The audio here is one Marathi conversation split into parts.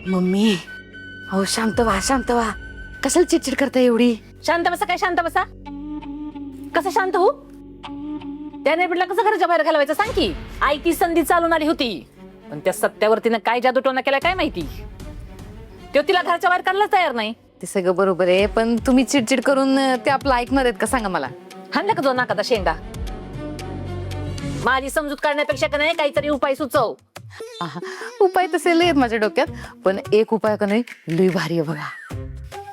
मम्मी हो शांत व्हा कशाला चिडचिड करता एवढी? शांत बसा. काय शांत बसा? कसं शांत हो? त्याने बिडला कसं घराच्या बाहेर घालवायचं सांग की. आई ती संधी चालून आली होती, पण त्या सत्यावरतीनं काय जादूटोना केला काय माहिती. तो तिला घराच्या बाहेर काढलाच तयार नाही. ते सगळं बरोबर आहे, पण तुम्ही चिडचिड करून ते आपलं ऐकणार आहेत का सांगा मला? हाणला का जो नाकाचा शेंडा? माझी समजूत काढण्यापेक्षा का नाही काहीतरी उपाय सुचव. आहा, उपाय तसे लय आहेत माझ्या डोक्यात, पण एक उपाय का नाही लय भारी आहे बघा.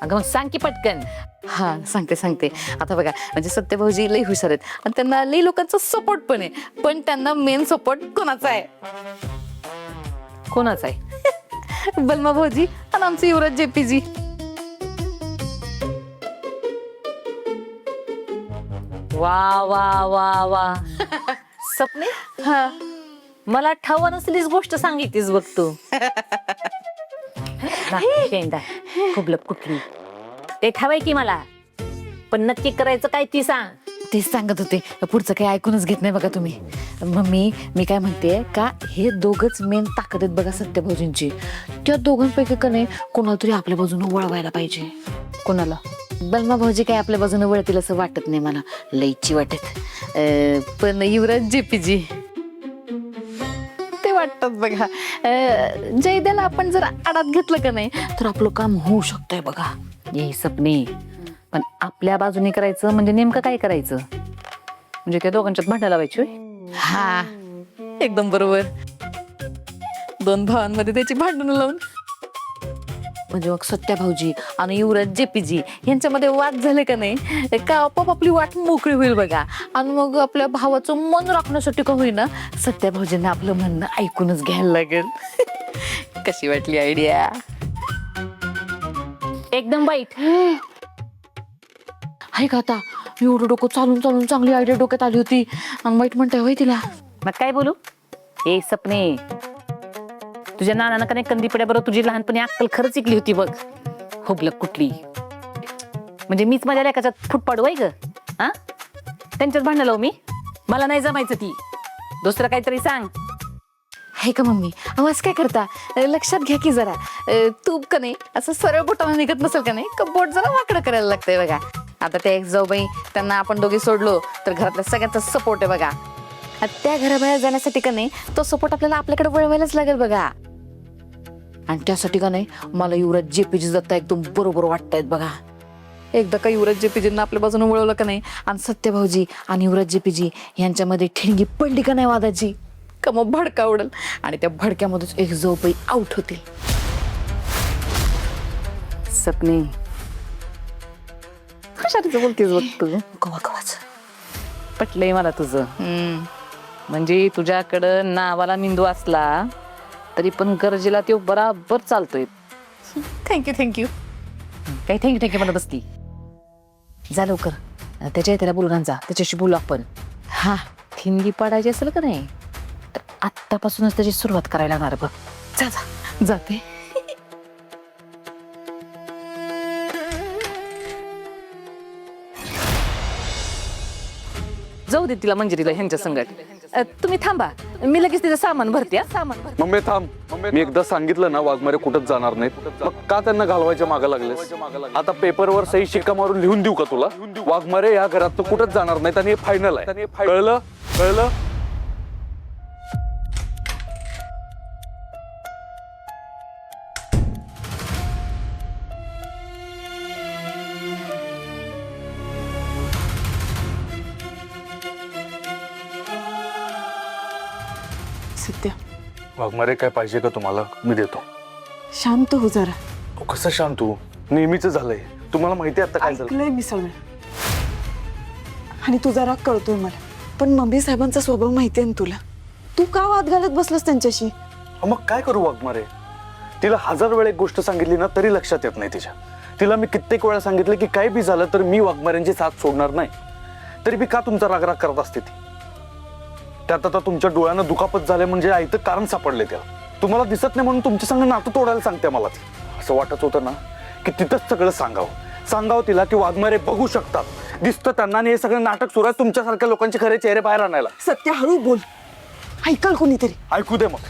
अगं मग सांग की पटकन. हा सांगते आता बघा, म्हणजे सत्य भाऊजी लई हुशार आहेत आणि त्यांना लई लोकांचा सपोर्ट पण आहे, पण त्यांना मेन सपोर्ट कोणाचा आहे? कोणाच आहे? बलमा भाऊजी आणि आमचे युवराज जेपीजी. वा वा वा वा. सपने हा मला ठाव नसलीच गोष्ट सांगितलीस बघ तू. नाकाचा शेंडा खुबलप कुठली ते ठावाय की मला, पण नक्की करायचं काय ती सांग. तेच सांगत होते, पुढचं काही ऐकूनच घेत नाही बघा तुम्ही. मम्मी मी काय म्हणते का, हे दोघच मेन ताकद आहेत बघा सत्य भाऊजींची. त्या दोघांपैकी का नाही कोणाला तरी आपल्या बाजूने वळवायला पाहिजे. कोणाला? बलमा भाऊजी काय आपल्या बाजूने वळतील असं वाटत नाही मला, लईची वाटत. पण युवराज जेपीजी ते वाटतात बघा. जयद्याला आपण जर आडात घेतलं का नाही तर आपलं काम होऊ शकतंय बघा. ये सपने, पण आपल्या बाजूने करायचं म्हणजे नेमकं काय करायचं? म्हणजे त्या दोघांच्यात भांडण लावायची होय? हा एकदम बरोबर. दोन भावांमध्ये त्याची भांडणं लावून, म्हणजे मग सत्या भाऊजी आणि युवराज जेपीजी यांच्यामध्ये वाद झाले का नाही का आपोआप आपली वाट मोकळी होईल बघा. आणि मग आपल्या भावाचं मन राखण्यासाठी का होईना सत्या भाऊजींना आपलं म्हणणं ऐकूनच घ्यायला लागेल. कशी वाटली आयडिया? एकदम वाईट. आहे का आता एवढं डोकं चालून चांगली आयडिया डोक्यात आली होती आणि वाईट म्हणताय होय तिला? मग काय बोलू? ए सपने, तुझ्या नानानं का नाही कंदीपड्याबरोबर तुझी लहानपणी अक्कल खरंच शिकली होती बघ. हुबलक कुठली. म्हणजे मीच माझ्या लेकाच्यात फूट पाडू आहे ग? हा, त्यांच्यात भांडण लावू मी? मला नाही जमायचं ती. दुसरं काहीतरी सांग. आहे का मम्मी? आवाज काय करता? लक्षात घ्या की जरा. तूप का नाही असं सरळ बोटाला निघत नसेल का नाही का बोट जरा वाकडं करायला लागतंय बघा. आता त्या एक जाऊबाई त्यांना आपण दोघे सोडलो तर घरातल्या सगळ्यांचा सपोर्ट आहे बघा. त्या घराबाहेर जाण्यासाठी का नाही तो सपोर्ट आपल्याला आपल्याकडे वळवायलाच लागेल बघा. आणि त्यासाठी का नाही मला युवराज जेपीजी जाता एकदम बरोबर वाटतायत बघा. एकदा का युवराज जेपीजींना आपल्या बाजूने वळवलं का नाही आणि सत्य भाऊजी आणि युवराज जेपीजी यांच्यामध्ये ठिणगी पडली का नाही वादाची, का मग भडका उडल आणि त्या भडक्यामध्येच एक जाऊबाई आउट होतील. सपने कशाचं बोलतेस बघ तू? कवाच पटलंय मला तुझं. म्हणजे तुझ्याकडं नावाला मेंदू असला तरी पण गरजेला तो बराबर चालतोय. थँक्यू. काही थँक्यू म्हणत बसती. जा लवकर त्याच्या त्याला बोलून आण जा, त्याच्याशी बोलू आपण. हा ठिणगी पाडायची असेल का नाही तर आत्तापासूनच त्याची सुरुवात करायला लागणार बघ. जा जाते. जाऊ दे तिला मंजिरीला ह्यांच्या संगत. तुम्ही थांबा, मी लगेच तिचं सामान भरते. मम्मी थांब. मी एकदा सांगितलं ना वाघमारे कुठंच जाणार नाहीत, मग का त्यांना घालवायच्या मागं लागलेस? आता पेपरवर सही शिक्का मारून लिहून देऊ का तुला? वाघमारे या घरात कुठंच जाणार नाहीत आणि हे फायनल आहे. कळलं? सत्य वाघमारे काय पाहिजे का तुम्हाला? मी देतो. शांत हो जरा. तू कसं शांत तू? नेहमीच झालंय. तुम्हाला माहिती आहे आता काय झालं? ऐकलंय मी सगळं आणि तुझा राग कळतोय मला, पण मम्मी साहेबांचा स्वभाव माहिती आहे ना तुला. तू का वाद घालत बसलास त्यांच्याशी? मग काय करू वाघमारे? तिला 1000 वेळा एक गोष्ट सांगितली ना तरी लक्षात येत नाही तिच्या. तिला मी कित्येक वेळा सांगितलं की काही बी झालं तर मी वाघमाऱ्यांची साथ सोडणार नाही, तरी बी का तुमचा रागराग करत असते ती? त्यात आता तुमच्या डोळ्यानं दुखापत झाले म्हणजे आयतं कारण सापडले त्याला. तुम्हाला दिसत नाही म्हणून तुमच्या संग नातं तोडायला सांगते मला ती. असं वाटत होतं ना की तिथंच सगळं सांगावं तिला की वाघमारे बघू शकतात, दिसतं त्यांना, आणि हे सगळं नाटक सुरू आहे तुमच्यासारख्या लोकांचे खरे चेहरे बाहेर आणायला. सत्य हळू बोल, ऐकाल कोणीतरी. ऐकू दे मग,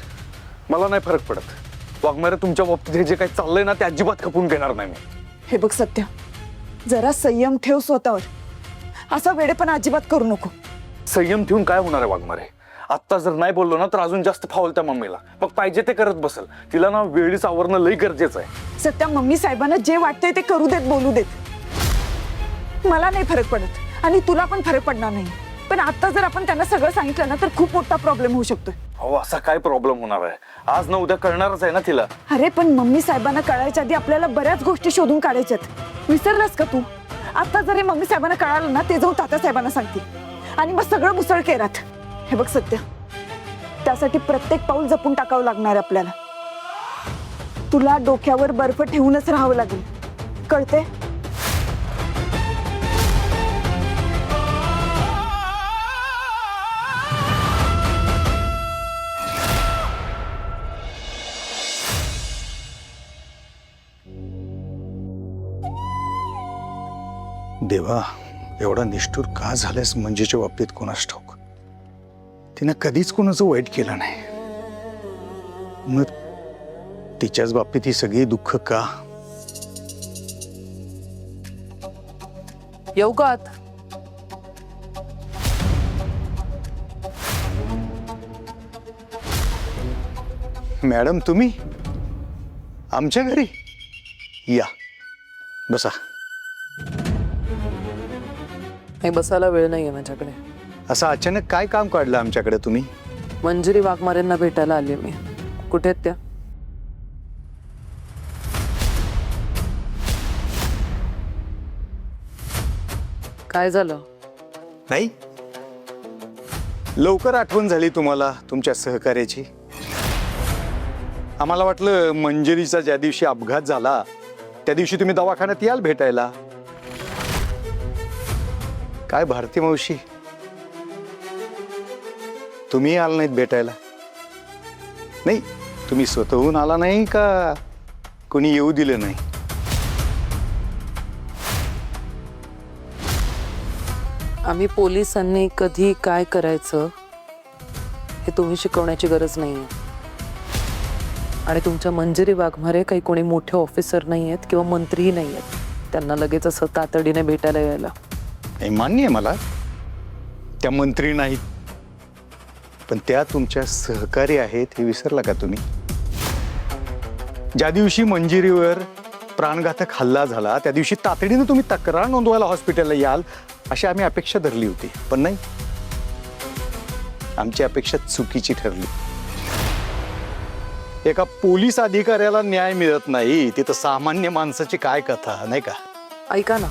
मला नाही फरक पडत. वाघमारे तुमच्या बाबतीत हे जे काही चाललंय ना ते अजिबात खपून घेणार नाही मी. हे बघ सत्या, जरा संयम ठेव स्वतःवर. असा वेडेपणा अजिबात करू नको. संयम ठेवून काय होणार आहे वाघमारे? आत्ता जर नाही बोललो ना तर अजून जास्त फावल त्या मम्मीला. मग पाहिजे ते करत बसल. तिला ना वेळीच आवरणं लई गरजेचं आहे. सत्या, मम्मी साहेबांना जे वाटतंय ते करू देत, बोलू देत. मला नाही फरक पडत आणि तुला पण फरक पडणार नाही. पण आता जर आपण त्यांना सगळं सांगितलं ना तर खूप मोठा प्रॉब्लेम होऊ शकतोय. अहो असा काय प्रॉब्लेम होणार आहे? आज ना उद्या कळणारच आहे ना तिला. अरे पण मम्मी साहेबांना कळायच्या आधी आपल्याला बऱ्याच गोष्टी शोधून काढायच्यात. विसरलास का तू? आता जरी मम्मी साहेबांना कळालं ना ते जाऊन तात्या साहेबांना सांगतील आणि मग सगळं मुसळ केरात. हे बघ सत्या, त्यासाठी प्रत्येक पाऊल जपून टाकावं लागणार आहे आपल्याला. तुला डोक्यावर बर्फ ठेवूनच राहावं लागेल, कळते? देवा, एवढा निष्ठुर का झाल्यास मंजेच्या बाबतीत कोणास ठाऊक. तिनं कधीच कोणाचं वाईट केलं नाही. मग तिच्याच बाबतीत ही सगळी दुःख का? येऊ का आत? मॅडम तुम्ही आमच्या घरी या, बसा. नाही, बसायला वेळ नाहीये माझ्याकडे. असं अचानक काय काम काढलं आमच्याकडे तुम्ही? मंजिरी वाघमारेंना भेटायला आली मी. कुठे आहेत त्या? काय झालं? नाही, लवकर आठवण झाली तुम्हाला तुमच्या सहकार्याची. आम्हाला वाटलं मंजिरीचा ज्या दिवशी अपघात झाला त्या दिवशी तुम्ही दवाखान्यात याल भेटायला. काय भारती मावशी, तुम्ही आला नाहीत भेटायला? नाही, तुम्ही स्वतःहून आला नाही का कोणी येऊ दिलं नाही? आम्ही पोलिसांनी कधी काय करायचं हे तुम्ही शिकवण्याची गरज नाहीये. आणि तुमच्या मंजिरी वाघमारे काही कोणी मोठे ऑफिसर नाही आहेत किंवा मंत्रीही नाही आहेत त्यांना लगेच असं तातडीने भेटायला यायला. हे मान्य आहे मला, त्या मंत्री नाहीत, पण त्या तुमच्या सहकारी आहेत हे विसरला का तुम्ही? ज्या दिवशी मंजिरीवर प्राणघातक हल्ला झाला त्या दिवशी तातडीने तुम्ही तक्रार नोंदवायला हॉस्पिटलला याल अशी आम्ही अपेक्षा धरली होती, पण नाही, आमची अपेक्षा चुकीची ठरली. एका पोलीस अधिकाऱ्याला न्याय मिळत नाही तिथं सामान्य माणसाची काय कथा, नाही का? ऐका ना,